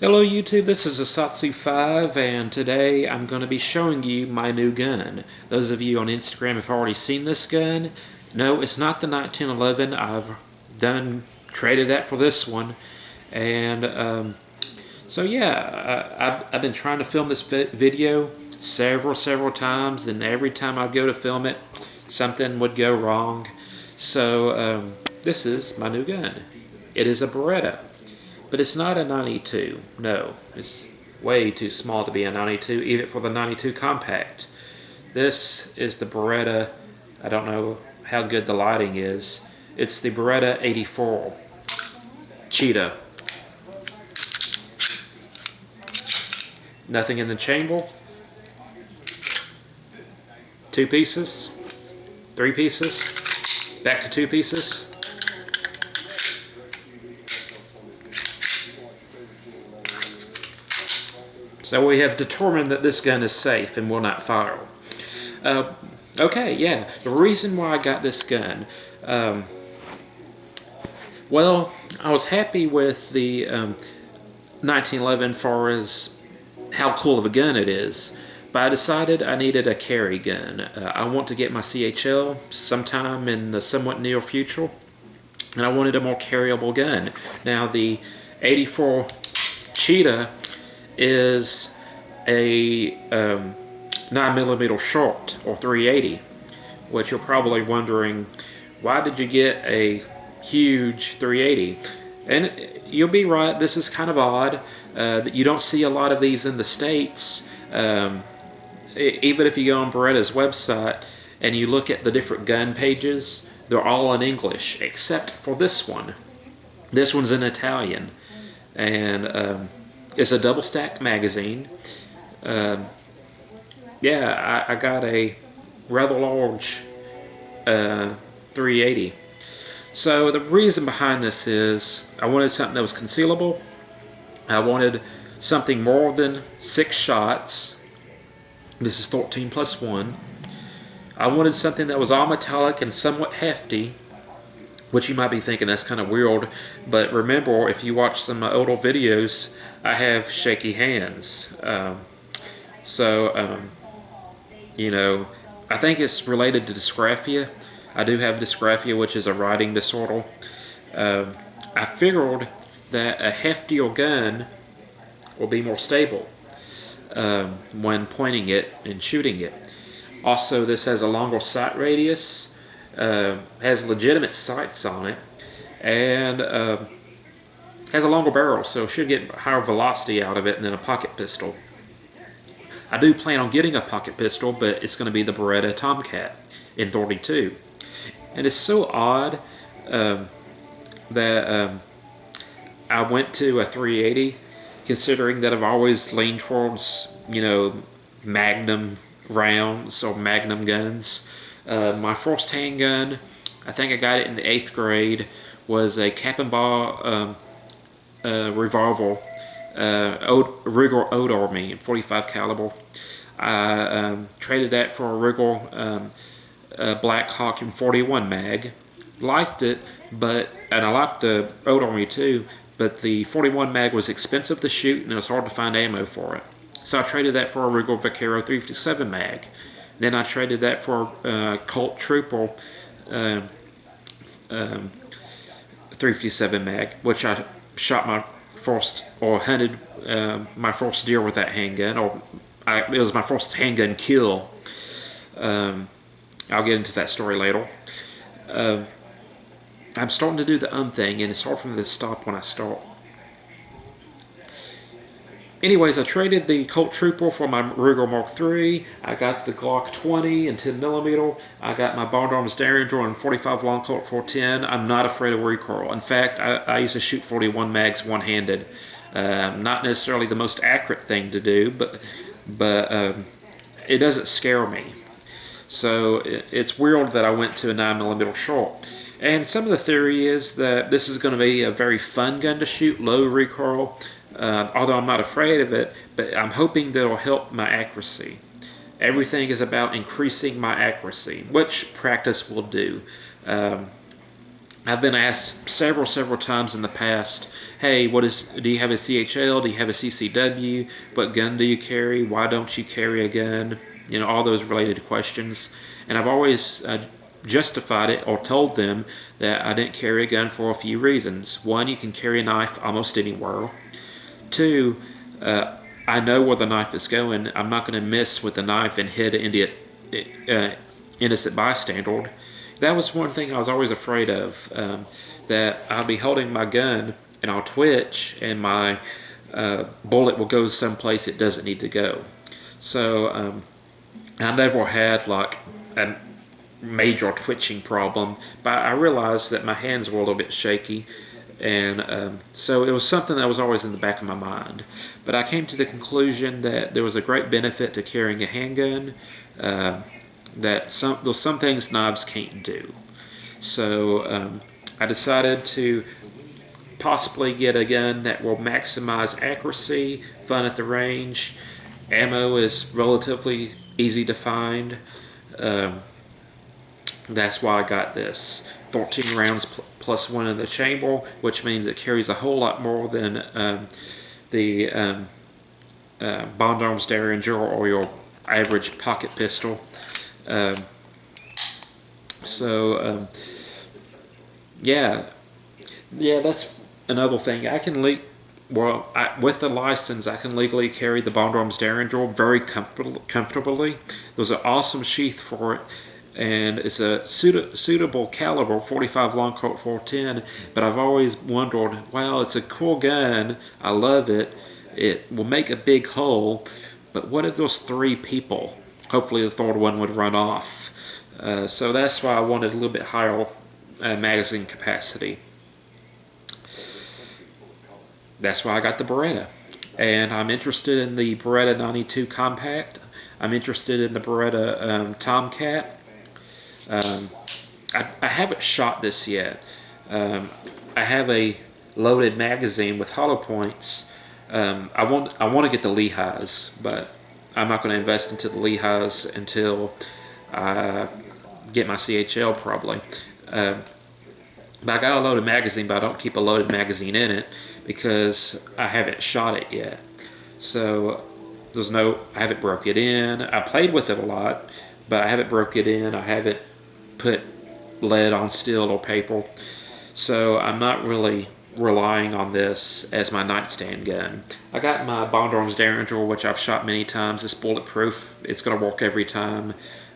Hello YouTube, this is Asatsu5 and today I'm going to be showing you my new gun. Those of you on Instagram have already seen this gun. No, it's not the 1911. I've traded that for this one. And so yeah, I've been trying to film this video several times, and every time I'd go to film it, something would go wrong. So this is my new gun. It is a Beretta. But it's not a 92. No, it's way too small to be a 92, even for the 92 compact. This is the Beretta. I don't know how good the lighting is. It's the Beretta 84 Cheetah. Nothing in the chamber. 2 pieces. 3 pieces. Back to 2 pieces. So we have determined that this gun is safe and will not fire. Okay, yeah, the reason why I got this gun, well, I was happy with the 1911 far as how cool of a gun it is, but I decided I needed a carry gun. I want to get my CHL sometime in the somewhat near future, and I wanted a more carryable gun. Now the 84 Cheetah is a 9mm short, or 380, which you're probably wondering, why did you get a huge 380? And you'll be right, this is kind of odd. You don't see a lot of these in the States. Even if you go on Beretta's website and you look at the different gun pages, they're all in English, except for this one. This one's in Italian. And it's a double stacked magazine. Yeah, I got a rather large 380. So the reason behind this is I wanted something that was concealable. I wanted something more than 6 shots. This is 13 plus 1. I wanted something that was all metallic and somewhat hefty, which you might be thinking that's kind of weird, but remember, if you watch some older videos, I have shaky hands. You know, I think it's related to dysgraphia. I do have dysgraphia, which is a writing disorder. I figured that a heftier gun will be more stable when pointing it and shooting it. Also, this has a longer sight radius, has legitimate sights on it, and has a longer barrel, so it should get higher velocity out of it than a pocket pistol. I do plan on getting a pocket pistol, but it's going to be the Beretta Tomcat in 32. And it's so odd that I went to a 380, considering that I've always leaned towards, you know, Magnum rounds or Magnum guns. My first handgun, I think I got it in the 8th grade, was a cap and ball revolver, Ruger Old Army 45 caliber. I traded that for a Ruger Black Hawk in 41 mag. Liked it, and I liked the Old Army too, but the 41 mag was expensive to shoot and it was hard to find ammo for it. So I traded that for a Ruger Vaquero 357 mag. Then I traded that for Colt Trooper 357 mag, which I shot my first, or hunted my first deer with that handgun, it was my first handgun kill. I'll get into that story later. I'm starting to do the thing, and it's hard for me to stop when I start. Anyways, I traded the Colt Trooper for my Ruger Mark III. I got the Glock 20 and 10mm. I got my Bond Arms Derringer and 45 Long Colt 410. I'm not afraid of recoil. In fact, I used to shoot 41 mags one-handed. Not necessarily the most accurate thing to do, but it doesn't scare me. So it's weird that I went to a 9mm short. And some of the theory is that this is going to be a very fun gun to shoot, low recoil. Although I'm not afraid of it, but I'm hoping that it'll help my accuracy. Everything is about increasing my accuracy, which practice will do. I've been asked several times in the past, hey, do you have a CHL? Do you have a CCW? What gun do you carry? Why don't you carry a gun? You know, all those related questions. And I've always justified it or told them that I didn't carry a gun for a few reasons. One, you can carry a knife almost anywhere. Two, I know where the knife is going. I'm not going to miss with the knife and hit an innocent bystander. That was one thing I was always afraid of, that I'll be holding my gun and I'll twitch and my bullet will go someplace it doesn't need to go. So I never had like a major twitching problem, but I realized that my hands were a little bit shaky, and so it was something that was always in the back of my mind. But I came to the conclusion that there was a great benefit to carrying a handgun, that there's some things knives can't do. So I decided to possibly get a gun that will maximize accuracy, fun at the range. Ammo is relatively easy to find. That's why I got this. 14 rounds plus one in the chamber, which means it carries a whole lot more than the Bond Arms Derringer or your average pocket pistol. Yeah, that's another thing. I can with the license, I can legally carry the Bond Arms Derringer very comfortably. There's an awesome sheath for it, and it's a suitable caliber, 45 long Colt 410. But I've always wondered, well, it's a cool gun. I love it. It will make a big hole, but what if there's 3 people? Hopefully the third one would run off. So that's why I wanted a little bit higher magazine capacity. That's why I got the Beretta. And I'm interested in the Beretta 92 Compact. I'm interested in the Beretta Tomcat. I haven't shot this yet. I have a loaded magazine with hollow points. I want to get the Lehighs, but I'm not going to invest into the Lehighs until I get my CHL probably. But I got a loaded magazine, but I don't keep a loaded magazine in it because I haven't shot it yet. So I haven't broke it in. I played with it a lot, but I haven't broke it in. I haven't put lead on steel or paper. So I'm not really relying on this as my nightstand gun. I got my Bond Arms Derringer, which I've shot many times. It's bulletproof. It's going to work every time.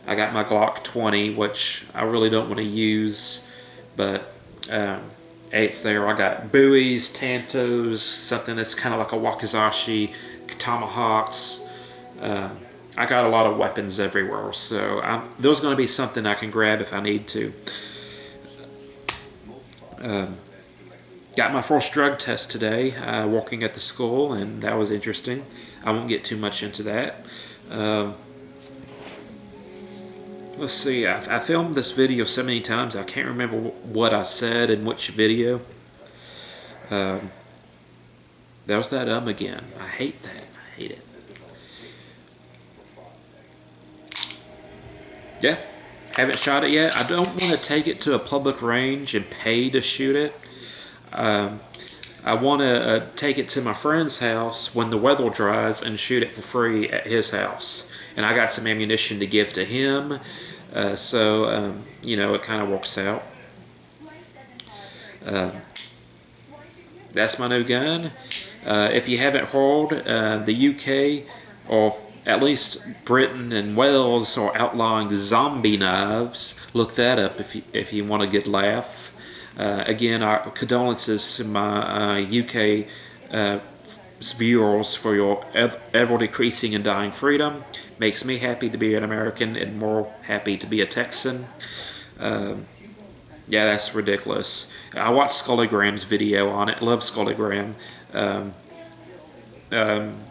I got my Glock 20, which I really don't want to use, but it's there. I got buoys, tantos, something that's kind of like a wakizashi, tomahawks. I got a lot of weapons everywhere, so there's going to be something I can grab if I need to. Got my first drug test today, working at the school, and that was interesting. I won't get too much into that. Let's see, I filmed this video so many times I can't remember what I said in which video. That was that again. I hate that. I hate it. Yeah, haven't shot it yet. I don't want to take it to a public range and pay to shoot it. I want to take it to my friend's house when the weather dries and shoot it for free at his house. And I got some ammunition to give to him, so it kind of works out. That's my new gun. If you haven't heard, the UK, or at least Britain and Wales, are outlawing zombie knives. Look that up if you want a good laugh. Again, our condolences to my UK viewers for your ever-decreasing and dying freedom. Makes me happy to be an American and more happy to be a Texan. Yeah, that's ridiculous. I watched Scullygram's video on it. Love Scullygram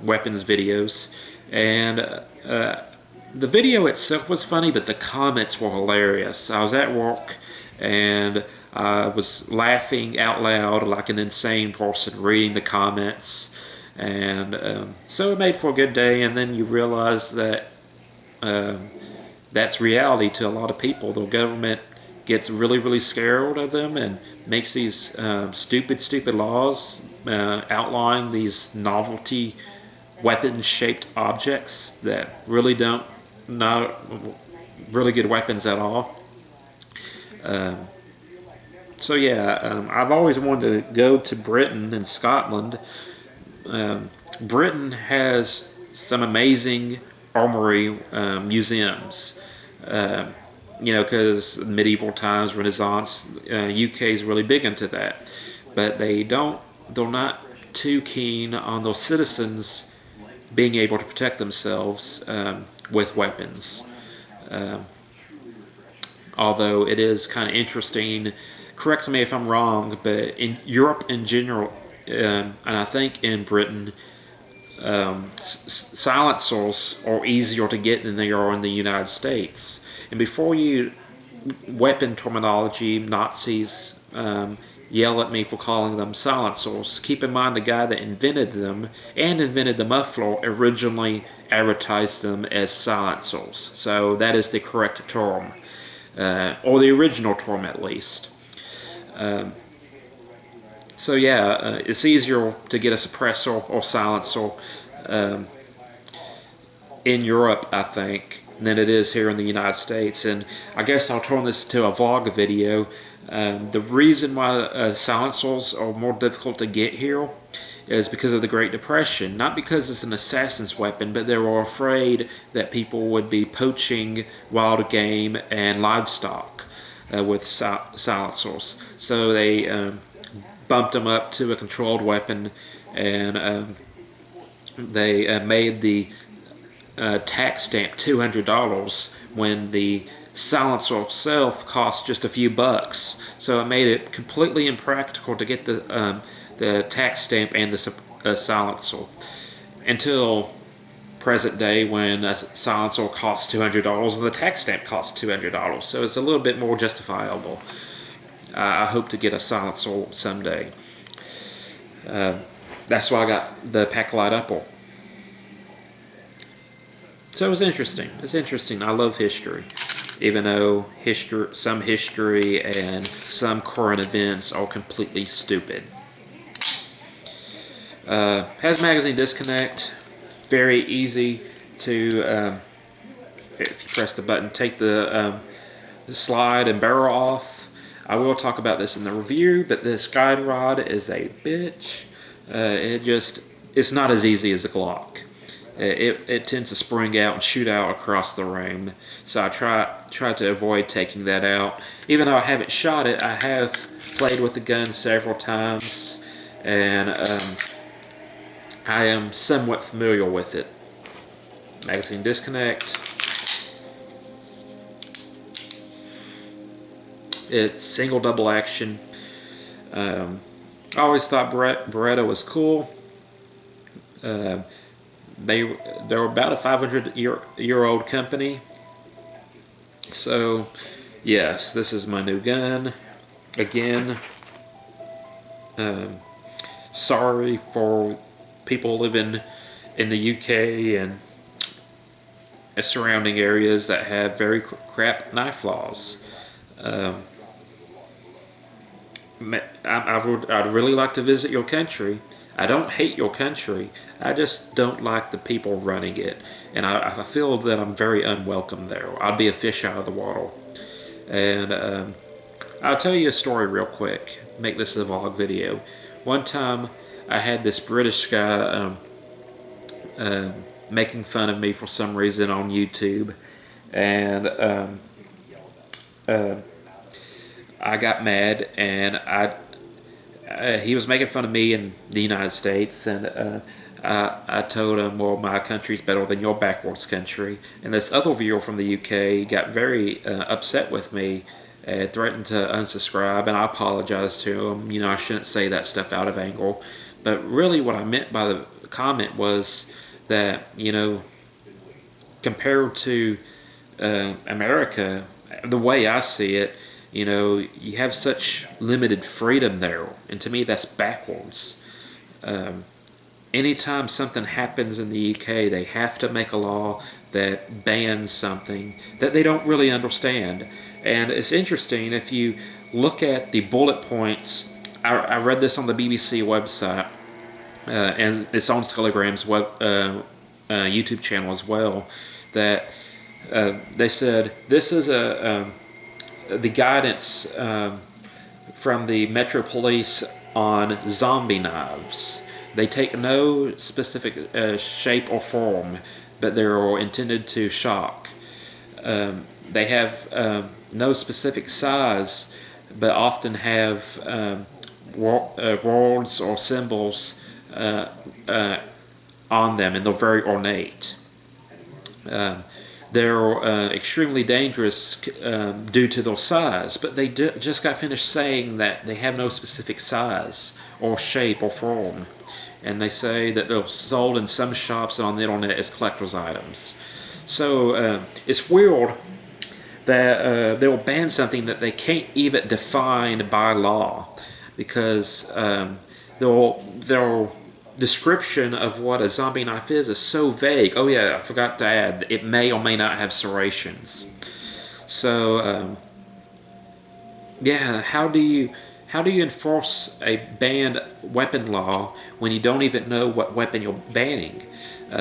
weapons videos. And the video itself was funny, but the comments were hilarious. I was at work, and I was laughing out loud like an insane person reading the comments. And so it made for a good day, and then you realize that that's reality to a lot of people. The government gets really, really scared of them and makes these stupid laws outlining these novelty weapon-shaped objects that really don't not really good weapons at all. So yeah, I've always wanted to go to Britain and Scotland. Britain has some amazing armory museums. Because medieval times, Renaissance, UK is really big into that. But they're not too keen on those citizens being able to protect themselves with weapons. Although it is kind of interesting, correct me if I'm wrong, but in Europe in general, and I think in Britain, silencers are easier to get than they are in the United States. And before you, weapon terminology, Nazis yell at me for calling them silencers, keep in mind the guy that invented them and invented the muffler originally advertised them as silencers. So that is the correct term, or the original term at least. So yeah, it's easier to get a suppressor or silencer in Europe, I think, than it is here in the United States. And I guess I'll turn this to a vlog video. The reason why silencers are more difficult to get here is because of the Great Depression. Not because it's an assassin's weapon, but they were afraid that people would be poaching wild game and livestock with silencers. So they bumped them up to a controlled weapon, and they made the tax stamp $200 when the silencer itself cost just a few bucks. So it made it completely impractical to get the tax stamp and the silencer until present day, when a silencer costs $200 and the tax stamp costs $200. So it's a little bit more justifiable. I hope to get a silencer someday. That's why I got the Packlight Apple. So it's interesting. It's interesting. I love history, even though some history and some current events are completely stupid. Has magazine disconnect. Very easy to, if you press the button, take the slide and barrel off. I will talk about this in the review, but this guide rod is a bitch. It's not as easy as a Glock. It tends to spring out and shoot out across the room. So I try to avoid taking that out. Even though I haven't shot it, I have played with the gun several times, and I am somewhat familiar with it. Magazine disconnect. It's single double action. I always thought Beretta was cool. They were about a 500-year-old company. So yes, this is my new gun. Again, sorry for people living in the UK and surrounding areas that have very crap knife laws. I'd really like to visit your country. I don't hate your country. I just don't like the people running it. And I feel that I'm very unwelcome there. I'd be a fish out of the water. And I'll tell you a story real quick. Make this a vlog video. One time I had this British guy making fun of me for some reason on YouTube. And I got mad, and he was making fun of me in the United States, and I told him, well, my country's better than your backwards country. And this other viewer from the UK got very upset with me and threatened to unsubscribe, and I apologized to him. I shouldn't say that stuff out of anger. But really what I meant by the comment was that, compared to America, the way I see it, you have such limited freedom there, and to me that's backwards. anytime something happens in the UK, they have to make a law that bans something that they don't really understand. And it's interesting if you look at the bullet points. I read this on the BBC website, and it's on Telegram's YouTube channel as well. That they said this is the guidance from the Metro Police on zombie knives. They take no specific shape or form, but they're intended to shock. They have no specific size, but often have words or symbols on them, and they're very ornate. They're extremely dangerous due to their size, but they just got finished saying that they have no specific size or shape or form. And they say that they're sold in some shops and on the internet as collector's items. So it's weird that they'll ban something that they can't even define by law, because their description of what a zombie knife is so vague. Oh yeah, I forgot to add, it may or may not have serrations. So yeah, how do you enforce a banned weapon law when you don't even know what weapon you're banning?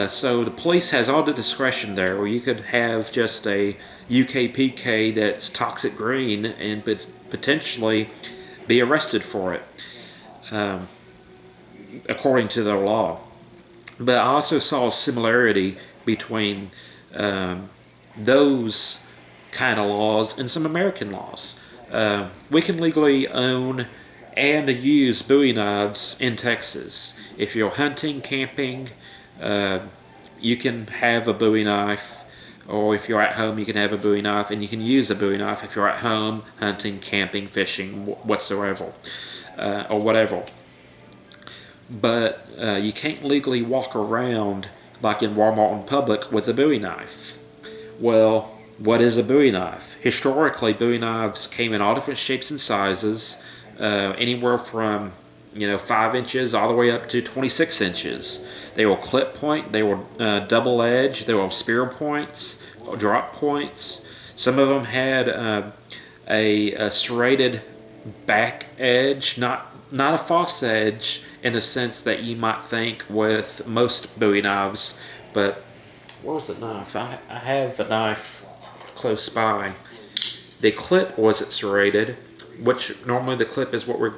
So the police has all the discretion there, or you could have just a UKPK that's toxic green and potentially be arrested for it, according to their law. But I also saw a similarity between those kind of laws and some American laws. We can legally own and use Bowie knives in Texas. If you're hunting, camping, you can have a Bowie knife, or if you're at home, you can have a Bowie knife, and you can use a Bowie knife if you're at home, hunting, camping, fishing, whatsoever, or whatever. But you can't legally walk around like in Walmart in public with a Bowie knife. Well, what is a Bowie knife? Historically, Bowie knives came in all different shapes and sizes, anywhere from 5 inches all the way up to 26 inches. They were clip point, they were double edge, they were spear points, drop points. Some of them had a serrated back edge, not a false edge in the sense that you might think with most Bowie knives. But where was the knife? I have a knife close by. The clip wasn't serrated, which normally the clip is what we're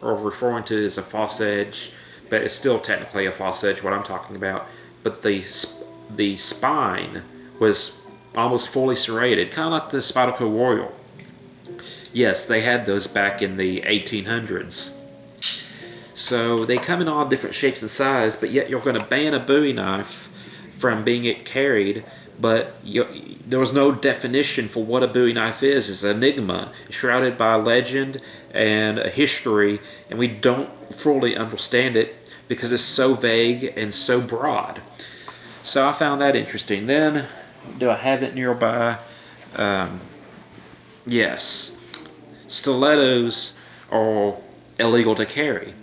referring to as a false edge, but it's still technically a false edge, what I'm talking about. But the spine was almost fully serrated, kind of like the Spyderco Royal. Yes, they had those back in the 1800s. So they come in all different shapes and sizes, but yet you're going to ban a Bowie knife from being carried. But there was no definition for what a Bowie knife is. It's an enigma, shrouded by legend and a history, and we don't fully understand it because it's so vague and so broad. So I found that interesting. Then, do I have it nearby? Yes. Stilettos are illegal to carry.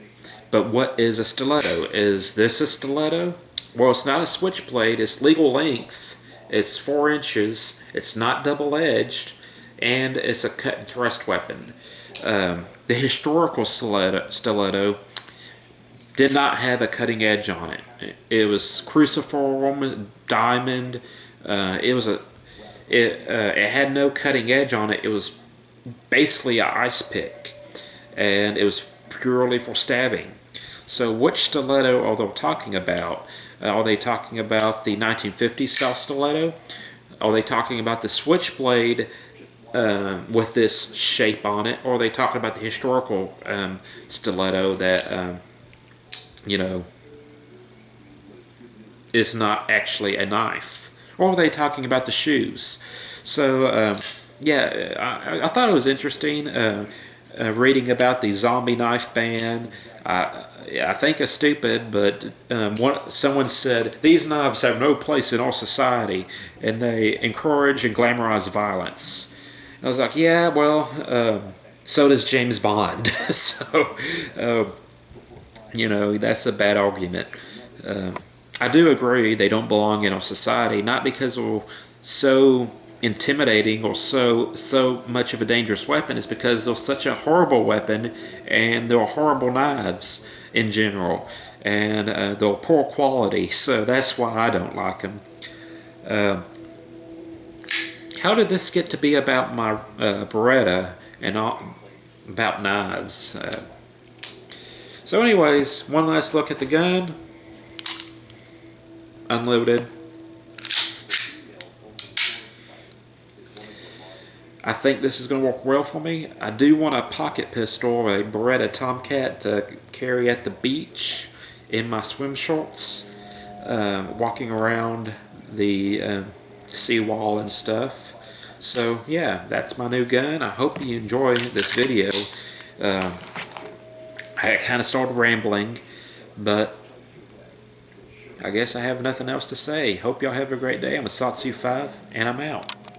But what is a stiletto? Is this a stiletto? Well, it's not a switchblade. It's legal length. It's 4 inches, it's not double-edged, and it's a cut and thrust weapon. The historical stiletto did not have a cutting edge on it. It was cruciform, diamond. It had no cutting edge on it. It was basically an ice pick, and it was purely for stabbing. So which stiletto are they talking about? Are they talking about the 1950s style stiletto? Are they talking about the switchblade with this shape on it? Or are they talking about the historical stiletto that, is not actually a knife? Or are they talking about the shoes? So, I thought it was interesting reading about the zombie knife ban. I think it's stupid, but someone said these knives have no place in our society, and they encourage and glamorize violence. I was like, yeah, well, so does James Bond. So, that's a bad argument. I do agree they don't belong in our society, not because they're so intimidating or so much of a dangerous weapon. It's because they're such a horrible weapon, and they're horrible knives in general, and they're poor quality. So that's why I don't like them. How did this get to be about my Beretta and all, about knives? So anyways, one last look at the gun. Unloaded. I think this is going to work well for me. I do want a pocket pistol, a Beretta Tomcat, to carry at the beach in my swim shorts, walking around the seawall and stuff. So yeah, that's my new gun. I hope you enjoy this video. I kind of started rambling, but I guess I have nothing else to say. Hope y'all have a great day. I'm a Satsu 5, and I'm out.